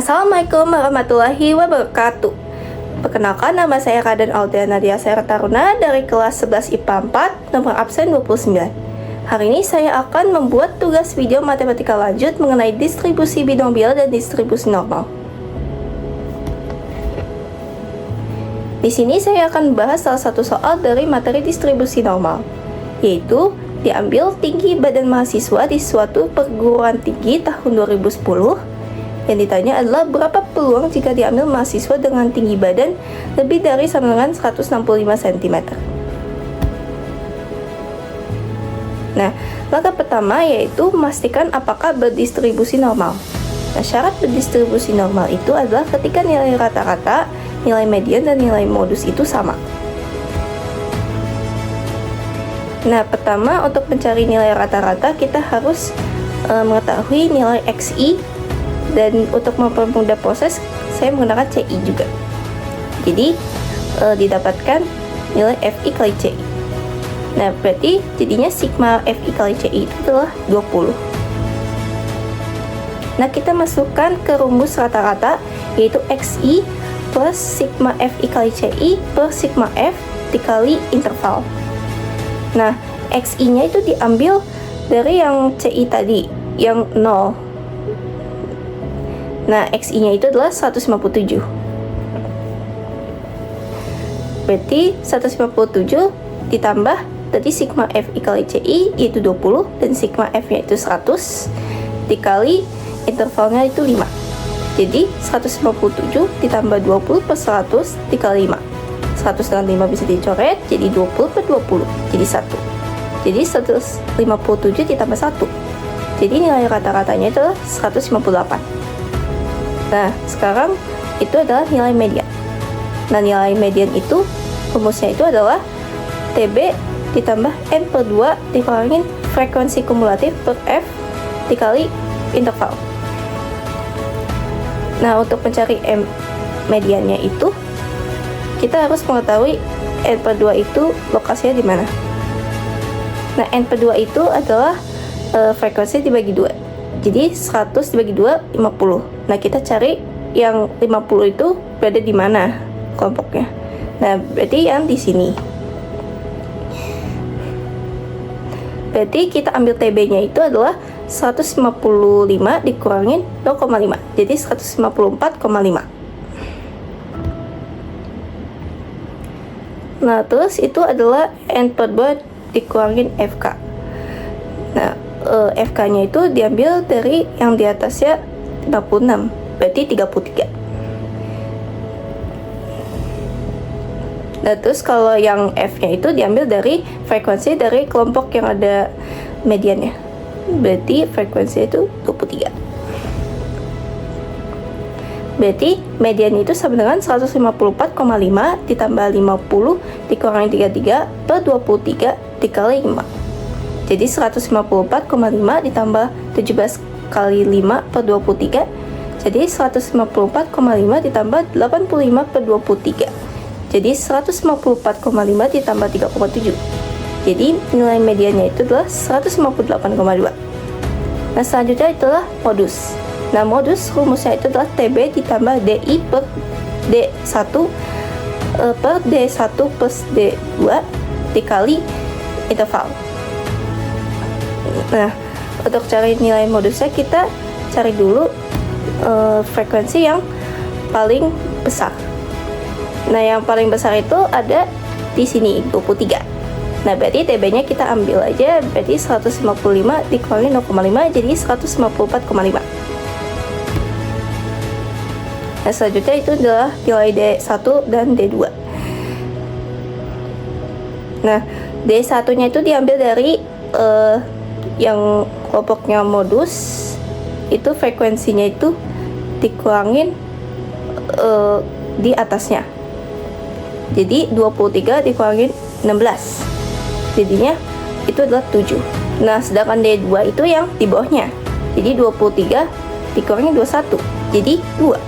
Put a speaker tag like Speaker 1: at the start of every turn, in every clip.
Speaker 1: Assalamualaikum warahmatullahi wabarakatuh. Perkenalkan, nama saya Raden Aldiana Diasera Taruna dari kelas 11 IPA 4, nomor absen 29. Hari ini saya akan membuat tugas video matematika lanjut mengenai distribusi binomial dan distribusi normal. Di sini saya akan membahas salah satu soal dari materi distribusi normal, yaitu diambil tinggi badan mahasiswa di suatu perguruan tinggi tahun 2010. Yang ditanya adalah berapa peluang jika diambil mahasiswa dengan tinggi badan lebih dari sama dengan 165 cm. Nah, langkah pertama yaitu memastikan apakah berdistribusi normal. Nah, syarat berdistribusi normal itu adalah ketika nilai rata-rata, nilai median, dan nilai modus itu sama. Nah, pertama untuk mencari nilai rata-rata kita harus mengetahui nilai XI. Dan untuk mempermudah proses, saya menggunakan CI juga. Jadi, didapatkan nilai FI kali CI. Nah, berarti jadinya sigma FI kali CI itu adalah 20. Nah, kita masukkan ke rumus rata-rata, yaitu XI plus sigma FI kali CI per sigma F dikali interval. Nah, XI-nya itu diambil dari yang CI tadi, yang 0. Nah, XI-nya itu adalah 157. Berarti 157 ditambah tadi sigma FI kali CI yaitu 20 dan sigma F-nya itu 100 dikali intervalnya itu 5. Jadi 157 ditambah 20 per 100 dikali 5. 100 dengan 5 bisa dicoret jadi 20 per 20 jadi 1. Jadi 157 ditambah 1. Jadi nilai rata-ratanya itu adalah 158. Nah, sekarang itu adalah nilai median. Nah, nilai median itu rumusnya itu adalah TB ditambah N per 2 dikurangin frekuensi kumulatif per F dikali interval. Nah, untuk mencari mediannya itu kita harus mengetahui N per 2 itu lokasinya di mana. Nah, N per 2 itu adalah frekuensi dibagi 2. Jadi 100 dibagi 2, 50. Nah, kita cari yang 50 itu berada di mana kelompoknya. Nah, berarti yang di sini. Berarti kita ambil TB-nya itu adalah 155 dikurangin 0,5. Jadi 154,5. Nah, terus itu adalah N per 2 dikurangin FK. Nah, FK-nya itu diambil dari yang di atasnya 56, berarti 33. Nah, terus kalau yang F-nya itu diambil dari frekuensi dari kelompok yang ada mediannya, berarti frekuensi itu 23. Berarti median itu sama dengan 154,5 ditambah 50 dikurangi 33 per 23 dikali 5. Jadi 154,5 ditambah 17 kali 5 per 23. Jadi 154,5 ditambah 85 per 23. Jadi 154,5 ditambah 3,7. Jadi nilai mediannya itu adalah 158,2. Nah, selanjutnya itulah modus. Nah, modus rumusnya itu adalah TB ditambah DI per D1 per D1 plus D2 dikali interval. Nah, untuk cari nilai modusnya kita cari dulu frekuensi yang paling besar. Nah, yang paling besar itu ada di sini 23. Nah, berarti TB-nya kita ambil aja, berarti 155 dikurangi 0,5 jadi 154,5. Nah, selanjutnya itu adalah nilai D1 dan D2. Nah, D1-nya itu diambil dari yang kelompoknya modus, itu frekuensinya itu dikurangin di atasnya. Jadi 23 dikurangin 16. Jadinya itu adalah 7. Nah, sedangkan D2 itu yang di bawahnya. Jadi 23 dikurangin 21. Jadi 2.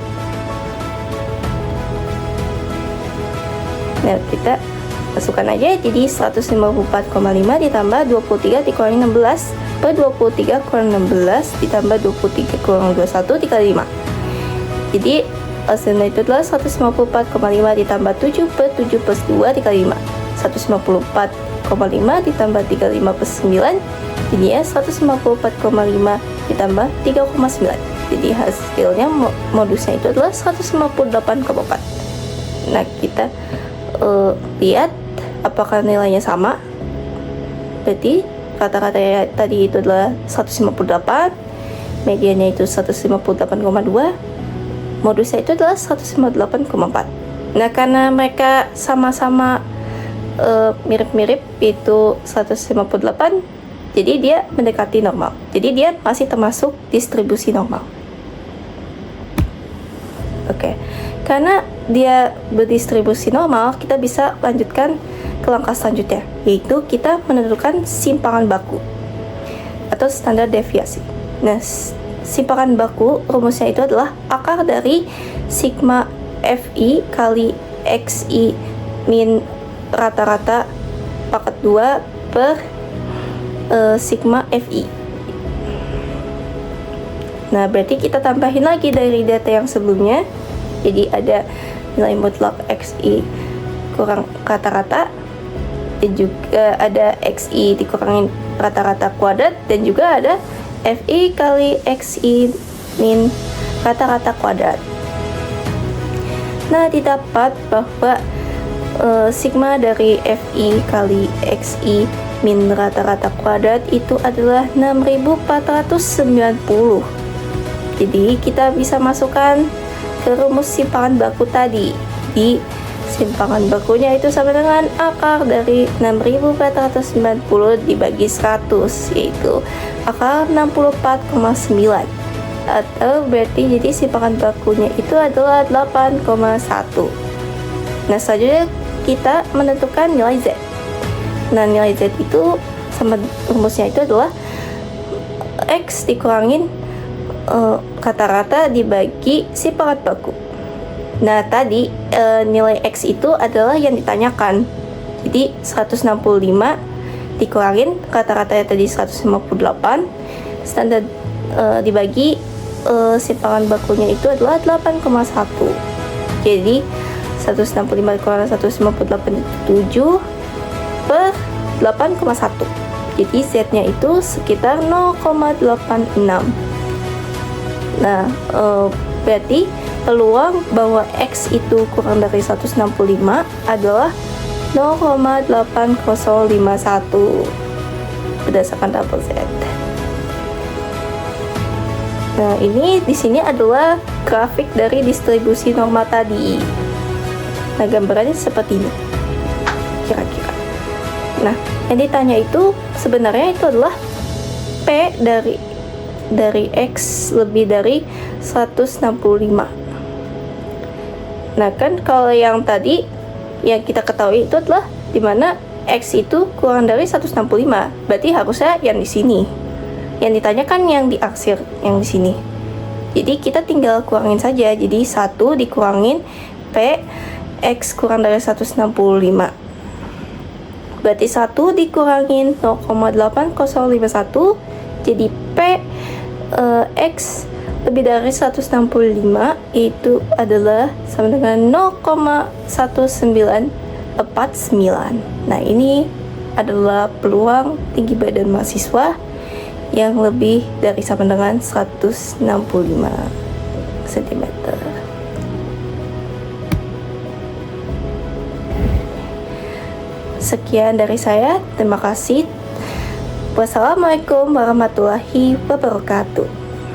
Speaker 1: Nah, kita masukkan aja, jadi 154,5 ditambah 23 dikurangi 16 per 23 kurang 16 ditambah 23 kurang 21 dikali 5. Jadi hasilnya itu adalah 154,5 ditambah 7 per 7 plus 2 dikali 5. 154,5 ditambah 35 plus 9, jadinya 154,5 ditambah 3,9. Jadi hasilnya modusnya itu adalah 158,4. Nah, kita lihat apakah nilainya sama. Berarti kata-kata tadi itu adalah 158, mediannya itu 158,2, modusnya itu adalah 158,4. Nah, karena mereka sama-sama mirip-mirip itu 158, jadi dia mendekati normal. Jadi dia masih termasuk distribusi normal. Oke. Karena dia berdistribusi normal, kita bisa lanjutkan ke langkah selanjutnya, yaitu kita menentukan simpangan baku atau standar deviasi. Nah, simpangan baku rumusnya itu adalah akar dari sigma Fi kali Xi min rata-rata pangkat 2 per sigma Fi. Nah, berarti kita tambahin lagi dari data yang sebelumnya. Jadi ada nilai mutlak Xi kurang rata-rata, dan juga ada Xi dikurangin rata-rata kuadrat, dan juga ada Fi kali Xi min rata-rata kuadrat. Nah, didapat bahwa sigma dari Fi kali Xi min rata-rata kuadrat itu adalah 6490. Jadi kita bisa masukkan ke rumus simpangan baku tadi. Di simpangan bakunya itu sama dengan akar dari 6490 dibagi 100, yaitu akar 64,9, atau berarti jadi simpangan bakunya itu adalah 8,1. Nah, selanjutnya kita menentukan nilai Z. Nah, nilai Z itu sama rumusnya itu adalah X dikurangin rata-rata dibagi simpangan baku. Nah, tadi nilai X itu adalah yang ditanyakan. Jadi 165 dikurangin rata-rata tadi 158, standar dibagi simpangan bakunya itu adalah 8,1. Jadi 165 dikurangin 158 itu 7 per 8,1. Jadi Z-nya itu sekitar 0,86. Nah, berarti peluang bahwa X itu kurang dari 165 adalah 0,8051 berdasarkan double Z. Nah, ini di sini adalah grafik dari distribusi normal tadi. Nah, gambarannya seperti ini kira-kira. Nah, yang ditanya itu sebenarnya itu adalah P dari X lebih dari 165. Nah, kan kalau yang tadi yang kita ketahui itu adalah dimana X itu kurang dari 165, berarti harusnya yang di sini. Yang ditanyakan yang di aksir yang di sini. Jadi kita tinggal kurangin saja. Jadi 1 dikurangin P X kurang dari 165. Berarti 1 dikurangin 0,8051, jadi P X lebih dari 165 itu adalah sama dengan 0,1949. Nah, ini adalah peluang tinggi badan mahasiswa yang lebih dari sama dengan 165 cm. Sekian dari saya, terima kasih. Wassalamualaikum warahmatullahi wabarakatuh.